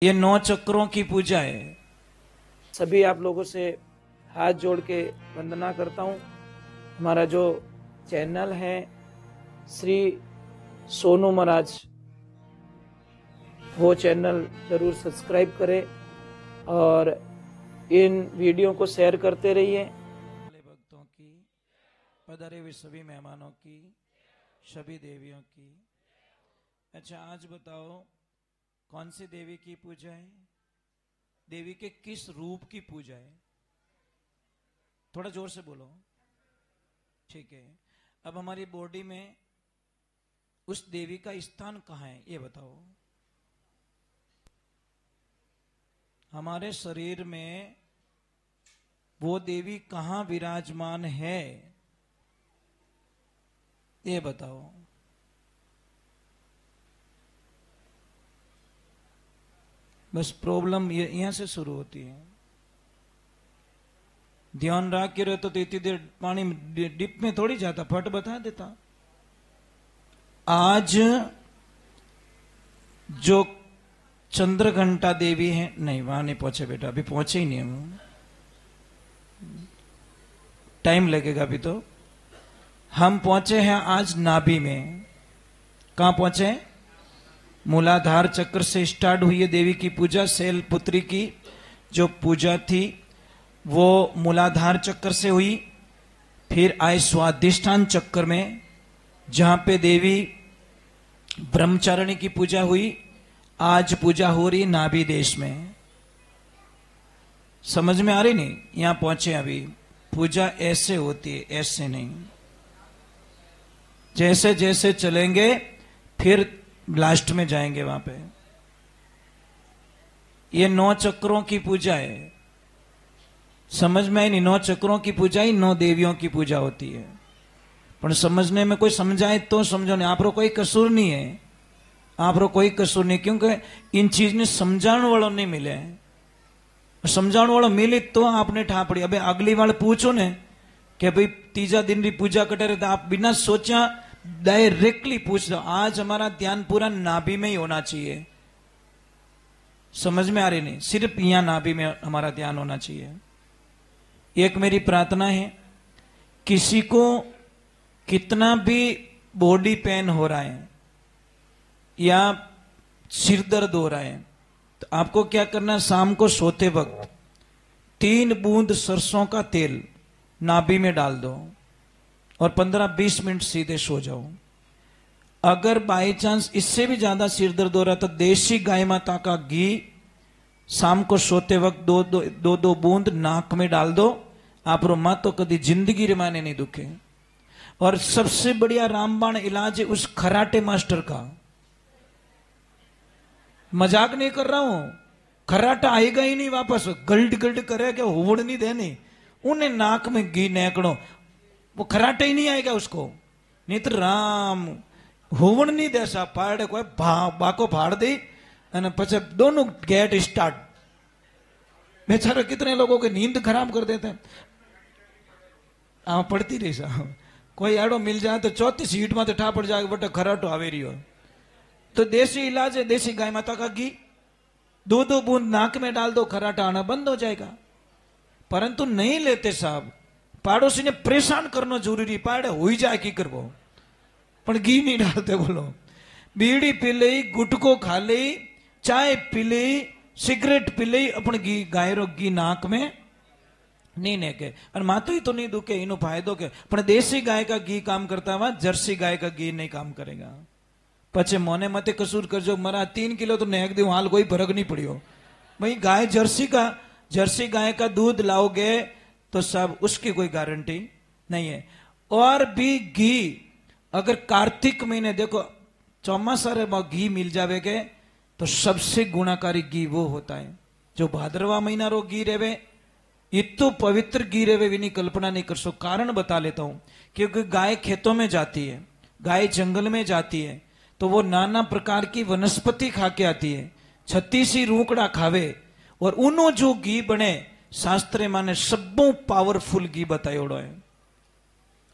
ये 9 चक्रों की पूजा है। सभी आप लोगों से हाथ जोड़ के वंदना करता हूँ। हमारा जो चैनल है श्री सोनू महाराज, वो चैनल जरूर सब्सक्राइब करें और इन वीडियो को शेयर करते रहिए। भक्तों की, पधारे हुए सभी मेहमानों की, सभी देवियों की। अच्छा, आज बताओ कौन सी देवी की पूजा है? देवी के किस रूप की पूजा है? थोड़ा जोर से बोलो। ठीक है। अब हमारी बॉडी में उस देवी का स्थान कहाँ है, ये बताओ। हमारे शरीर में वो देवी कहाँ विराजमान है, ये बताओ। बस प्रॉब्लम ये यहां से शुरू होती है। ध्यान रख के रहते तो इतनी देर पानी डिप में थोड़ी जाता, फट बता देता। आज जो चंद्रघंटा देवी है, नहीं वहां नहीं पहुंचे बेटा, अभी पहुंचे ही नहीं हम, टाइम लगेगा अभी। तो हम पहुंचे हैं आज नाभि में। कहां पहुंचे? मूलाधार चक्र से स्टार्ट हुई है देवी की पूजा। शैल पुत्री की जो पूजा थी वो मूलाधार चक्र से हुई, फिर आए स्वाधिष्ठान चक्र में जहां पे देवी ब्रह्मचारिणी की पूजा हुई। आज पूजा हो रही नाभि देश में। समझ में आ रही नहीं? यहां पहुंचे अभी। पूजा ऐसे होती है, ऐसे नहीं। जैसे जैसे चलेंगे फिर लास्ट में जाएंगे वहां पे। ये 9 चक्रों की पूजा है। समझ में आई नहीं? 9 चक्रों की पूजा ही 9 देवियों की पूजा होती है। पर समझने में कोई समझाए तो समझो। नहीं, आप कोई कसूर नहीं है, आप कोई कसूर नहीं, क्योंकि इन चीज ने समझाने वालों नहीं मिले। समझाने वालों मिले तो आपने ठापड़ी। अबे अगली वाले पूछो ने कि भाई तीजा दिन की पूजा कटे रहे, तो आप बिना सोचा डायरेक्टली पूछ दो। आज हमारा ध्यान पूरा नाभि में ही होना चाहिए। समझ में आ रही नहीं? सिर्फ यहां नाभि में हमारा ध्यान होना चाहिए। एक मेरी प्रार्थना है, किसी को कितना भी बॉडी पेन हो रहा है या सिर दर्द हो रहा है, तो आपको क्या करना है, शाम को सोते वक्त 3 बूंद सरसों का तेल नाभि में डाल दो और 15-20 मिनट सीधे सो जाओ। अगर बाई चांस इससे भी ज्यादा सिर दर्द हो रहा है तो देसी गाय माता का घी शाम को सोते वक्त दो बूंद नाक में डाल दो। आप रो तो कभी जिंदगी रे माने नहीं दुखे। और सबसे बढ़िया रामबाण इलाज है उस खराटे मास्टर का। मजाक नहीं कर रहा हूं। खराटा आएगा ही नहीं वापस, गल्ड गल्ड करे क्या होवड़ नहीं देनी। उन्हें नाक में घी नेकड़ो, वो खराटे ही नहीं आएगा उसको। नहीं तो राम होवण नहीं दे सा पाड़े को बाको फाड़ दी और पचे दोनों गेट स्टार्ट। बेचारा कितने लोगों की नींद खराब कर देते हैं। पड़ती रही सा कोई एडो मिल जाए तो चौथी सीट में तो ठापड़ जाए बटे खराटो आवे रही हो। तो देसी इलाज है, देसी गाय माता का घी 2 बूंद नाक में डाल दो, खराटा आना बंद हो जाएगा। परंतु नहीं लेते साहब। पाड़ोसी ने परेशान करना जरूरी, पाड़े हो ही जाए की करवो, पर घी नहीं डालते। बोलो, बीड़ी पी ली, गुटको खा ली, चाय पी ली, सिगरेट पी ली, अपन घी गायरो घी नाक में नहीं नेके और माथो ही तो नहीं दुखे। इनो फायदो के पर देसी गाय का घी काम करता हुआ जर्सी गाय का घी नहीं काम करेगा। पचे मोने मते कसूर कर जो मरा 3 किलो तो नेक दू, हाल कोई फर्क नहीं पड़ियो भाई। गाय जर्सी गाय का दूध लाओगे तो सब, उसकी कोई गारंटी नहीं है। और भी घी अगर कार्तिक महीने देखो चौमासा रे घी मिल जावेगे तो सबसे गुणाकारी घी वो होता है जो भाद्रवा महीना रो घी रेवे। इतो पवित्र घी रेवे विनी कल्पना नहीं कर सो। कारण बता लेता हूं, क्योंकि गाय खेतों में जाती है, गाय जंगल में जाती है, तो वो नाना प्रकार की वनस्पति खा के आती है। 36 रूकड़ा खावे और उनो जो घी बने शास्त्र माने सबों पावरफुल घी बतायोड़ो है।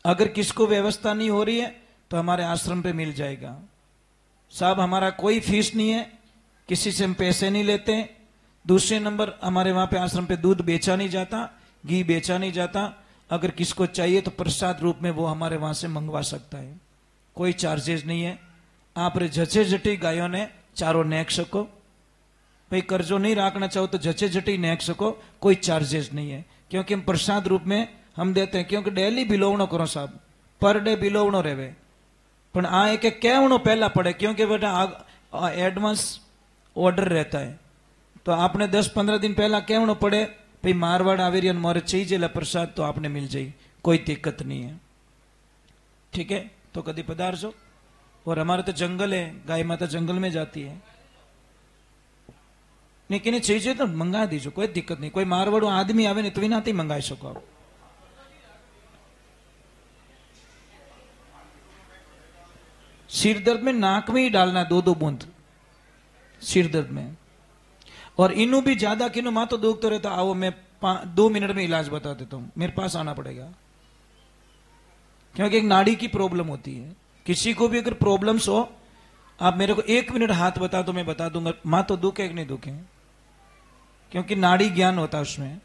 अगर किसको व्यवस्था नहीं हो रही है तो हमारे आश्रम पे मिल जाएगा साहब। हमारा कोई फीस नहीं है, किसी से हम पैसे नहीं लेते। दूसरे नंबर, हमारे वहां पे आश्रम पे दूध बेचा नहीं जाता, घी बेचा नहीं जाता। अगर किसको चाहिए तो प्रसाद रूप में वो हमारे वहां से मंगवा सकता है, कोई चार्जेस नहीं है। आप जचे जटी गायों ने चारो नेक सको, भाई कर्जो नहीं रखना चाहो तो जचे जटी नेक सको, कोई चार्जेस नहीं है, क्योंकि हम प्रसाद रूप में हम देते हैं। क्योंकि डेली बिलोवणो करो साहब, पर डे बिलोवणो रहे, पण आ एक कहवणो पहला पड़े, क्योंकि बेटा एडवांस ऑर्डर रहता है, तो आपने 10-15 दिन पहला कहवणो पड़े, भाई मारवाड़ आवेरी मोरे चाहिए प्रसाद, तो आपने मिल जाए, कोई दिक्कत नहीं है। ठीक है, तो कभी पधारजो। और हमारे तो जंगल है, गाय माता जंगल में जाती है, नहीं कि नहीं चाहिए तो मंगा दीजिए, कोई दिक्कत नहीं। कोई मारवाड़ू आदमी आवे नहीं तो विना मंगाई सको आप। सिर दर्द में नाक में ही डालना 2-2 बूंद सिर दर्द में। और इनू भी ज्यादा किनो माँ तो दुख तो रहता, आओ मैं 2 मिनट में इलाज बता देता हूं, मेरे पास आना पड़ेगा। क्योंकि एक नाड़ी की प्रॉब्लम होती है, किसी को भी अगर प्रॉब्लम्स हो, आप मेरे को 1 मिनट हाथ बता दो, मैं बता दूंगा माँ तो दुखे कि नहीं दुखे, क्योंकि नाड़ी ज्ञान होता है उसमें।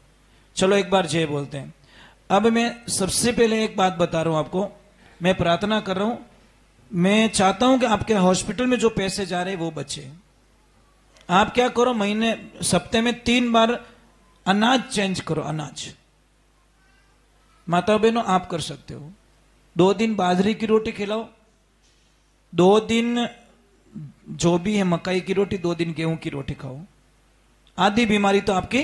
चलो एक बार जय बोलते हैं। अब मैं सबसे पहले एक बात बता रहा हूं आपको, मैं प्रार्थना कर रहा हूं, मैं चाहता हूं कि आपके हॉस्पिटल में जो पैसे जा रहे हैं वो बचे। आप क्या करो, महीने सप्ते में 3 बार अनाज चेंज करो। अनाज माता बहनों आप कर सकते हो, 2 दिन बाजरी की रोटी खिलाओ, 2 दिन जो भी है मकई की रोटी, 2 दिन गेहूं की रोटी खाओ, आधी बीमारी तो आपकी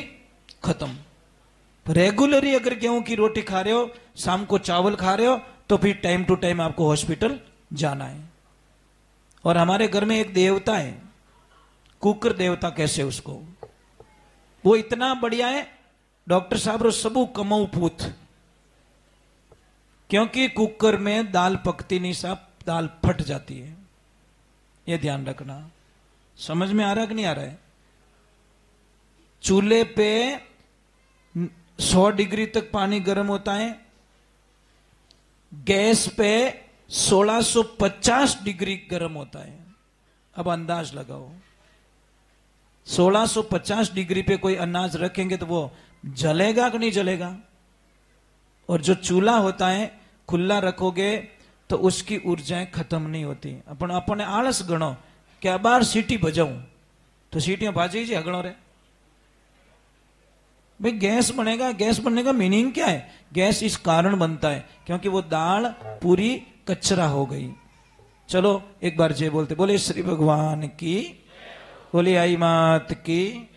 खत्म। रेगुलरली अगर गेहूं की रोटी खा रहे हो, शाम को चावल खा रहे हो, तो फिर टाइम टू टाइम आपको हॉस्पिटल जाना है। और हमारे घर में एक देवता है, कुकर देवता कैसे उसको, वो इतना बढ़िया है, डॉक्टर साहब रो सबू कमाऊ पूत, क्योंकि कुकर में दाल पकती नहीं साहब, दाल फट जाती है, ये ध्यान रखना। समझ में आ रहा कि नहीं आ रहा है? चूल्हे पे 100 डिग्री तक पानी गर्म होता है, गैस पे 1650 डिग्री गर्म होता है। अब अंदाज लगाओ, 1650 डिग्री पे कोई अनाज रखेंगे तो वो जलेगा कि नहीं जलेगा? और जो चूल्हा होता है खुला रखोगे तो उसकी ऊर्जाएं खत्म नहीं होती। अपन अपने आलस गणो कि अब बार सीटी बजाऊं तो सीटियां बाजी जी हगणो रे। भाई गैस बनेगा, गैस बनने का मीनिंग क्या है? गैस इस कारण बनता है क्योंकि वो दाल पूरी कचरा हो गई। चलो एक बार जय बोलते, बोले श्री भगवान की, बोले आई मात की।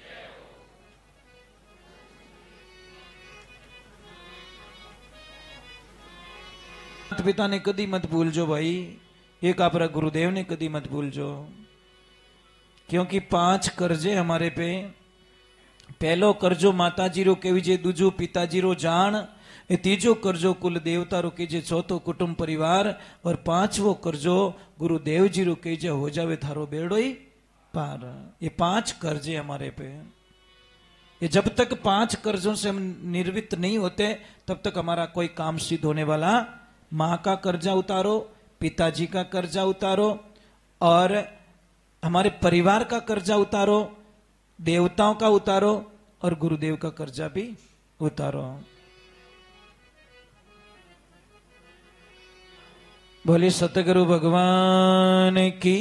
पिता ने कदी मत भूलजो भाई, एक आपरा गुरुदेव ने कदी मत भूलजो, क्योंकि 5 कर्जे हमारे पे। पहलो कर्जो माताजी रो केवीजे, दूजो पिताजी रो जान, ये तीजो कर्जो कुल देवता रो कीजे, चौथो कुटुंब परिवार, और 5वो कर्जो गुरुदेव जी रो कीजे, हो जावे थारो बेड़ो ही पार। ये 5 कर्जे हमारे पे। ये जब तक 5 कर्जों से हम निर्वित नहीं होते तब तक हमारा कोई काम सिद्ध होने वाला। माँ का कर्जा उतारो, पिताजी का कर्जा उतारो, और हमारे परिवार का कर्जा उतारो, देवताओं का उतारो, और गुरुदेव का कर्जा भी उतारो। बोले सतगुरु भगवान की।